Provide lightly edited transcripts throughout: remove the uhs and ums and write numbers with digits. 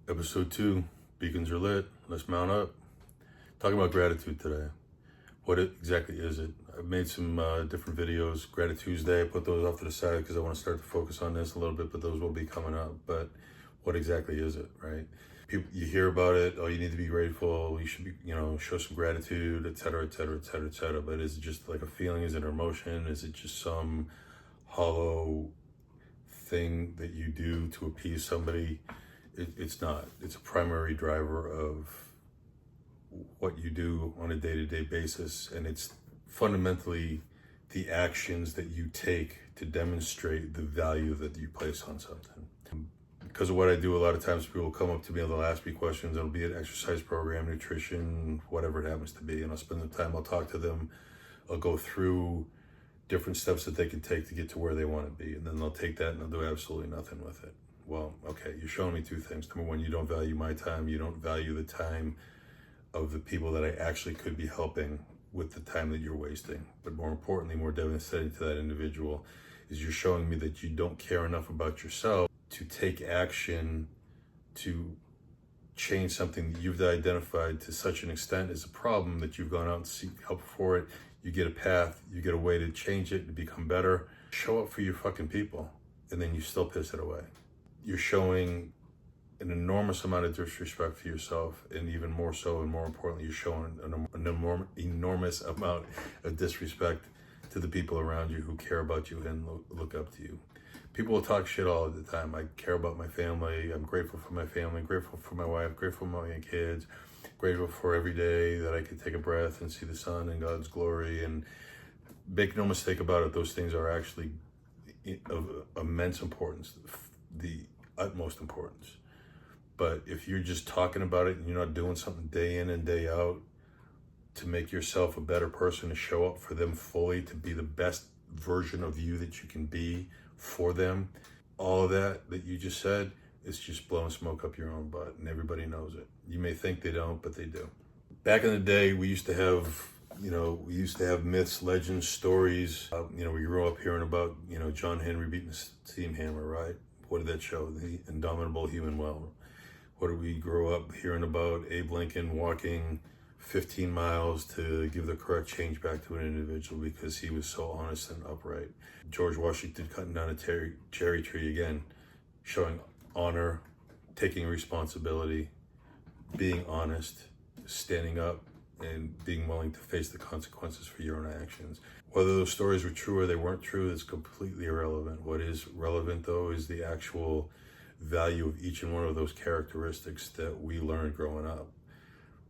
Episode 2, Beacons are lit. Let's mount up. Talking about gratitude today. What exactly is it? I've made some different videos. Gratitude Tuesday, I put those off to the side because I want to start to focus on this a little bit, but those will be coming up. But what exactly is it, right? People, you hear about it, oh, you need to be grateful, you should be, show some gratitude, et cetera, et cetera, et cetera, et cetera. But is it just like a feeling? Is it an emotion? Is it just some hollow thing that you do to appease somebody? It's not. It's a primary driver of what you do on a day-to-day basis, and it's fundamentally the actions that you take to demonstrate the value that you place on something. Because of what I do, a lot of times people will come up to me and they'll ask me questions. It'll be an exercise program, nutrition, whatever it happens to be, and I'll spend the time, I'll talk to them, I'll go through different steps that they can take to get to where they want to be, and then they'll take that and they'll do absolutely nothing with it. Well, okay, you're showing me two things. Number one, you don't value my time. You don't value the time of the people that I actually could be helping with the time that you're wasting. But more importantly, more devastating to that individual, is you're showing me that you don't care enough about yourself to take action to change something that you've identified to such an extent as a problem that you've gone out and seek help for it. You get a path, you get a way to change it, to become better. Show up for your fucking people, and then you still piss it away. You're showing an enormous amount of disrespect for yourself, and even more so, and more importantly, you're showing an enormous amount of disrespect to the people around you who care about you and look up to you. People will talk shit all the time. I care about my family. I'm grateful for my family, grateful for my wife, grateful for my kids, grateful for every day that I can take a breath and see the sun and God's glory. And make no mistake about it, those things are actually of immense importance, the utmost importance. But if you're just talking about it and you're not doing something day in and day out to make yourself a better person, to show up for them fully, to be the best version of you that you can be for them, all of that you just said is just blowing smoke up your own butt, and everybody knows it. You may think they don't, but they do. Back in the day, we used to have myths, legends, stories. We grew up hearing about, John Henry beating the steam hammer, right? What did that show? The indomitable human will. What did we grow up hearing about? Abe Lincoln walking 15 miles to give the correct change back to an individual because he was so honest and upright. George Washington cutting down a cherry tree, again, showing honor, taking responsibility, being honest, standing up, and being willing to face the consequences for your own actions. Whether those stories were true or they weren't true is completely irrelevant. What is relevant, though, is the actual value of each and one of those characteristics that we learned growing up.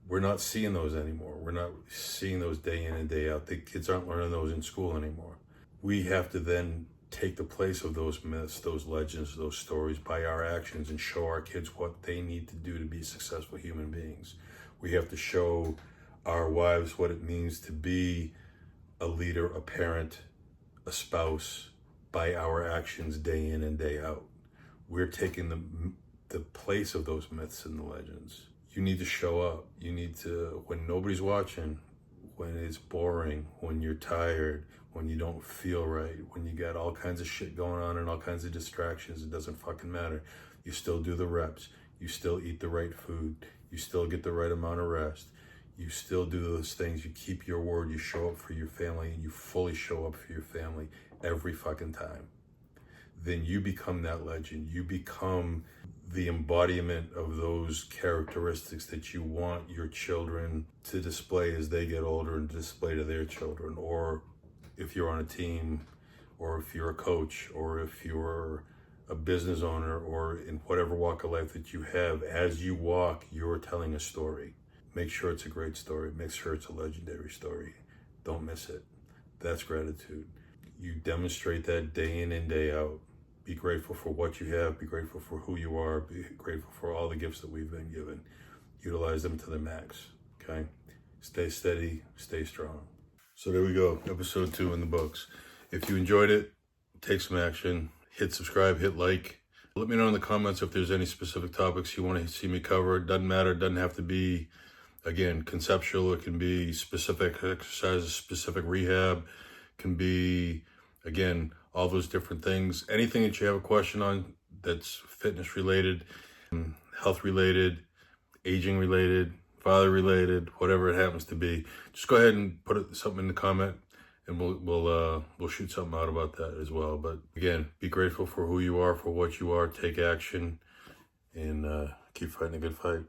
We're not seeing those anymore. We're not seeing those day in and day out. The kids aren't learning those in school anymore. We have to then take the place of those myths, those legends, those stories by our actions, and show our kids what they need to do to be successful human beings. We have to show our wives what it means to be a leader, a parent, a spouse, by our actions day in and day out. We're taking the place of those myths and the legends. You need to show up. You need to, when nobody's watching, when it's boring, when you're tired, when you don't feel right, when you got all kinds of shit going on and all kinds of distractions, it doesn't fucking matter. You still do the reps. You still eat the right food. You still get the right amount of rest. You still do those things. You keep your word. You show up for your family, and you fully show up for your family every fucking time. Then you become that legend. You become the embodiment of those characteristics that you want your children to display as they get older and display to their children. Or if you're on a team, or if you're a coach, or if you're a business owner, or in whatever walk of life that you have, as you walk, you're telling a story. Make sure it's a great story. Make sure it's a legendary story. Don't miss it. That's gratitude. You demonstrate that day in and day out. Be grateful for what you have. Be grateful for who you are. Be grateful for all the gifts that we've been given. Utilize them to the max, okay? Stay steady, stay strong. So there we go, episode 2 in the books. If you enjoyed it, take some action. Hit subscribe, hit like. Let me know in the comments if there's any specific topics you want to see me cover. It doesn't matter, it doesn't have to be, again, conceptual. It can be specific exercises, specific rehab. It can be, again, all those different things. Anything that you have a question on that's fitness related, health related, aging related, father related, whatever it happens to be, just go ahead and put something in the comment, and we'll shoot something out about that as well. But again, be grateful for who you are, for what you are, take action, and keep fighting a good fight.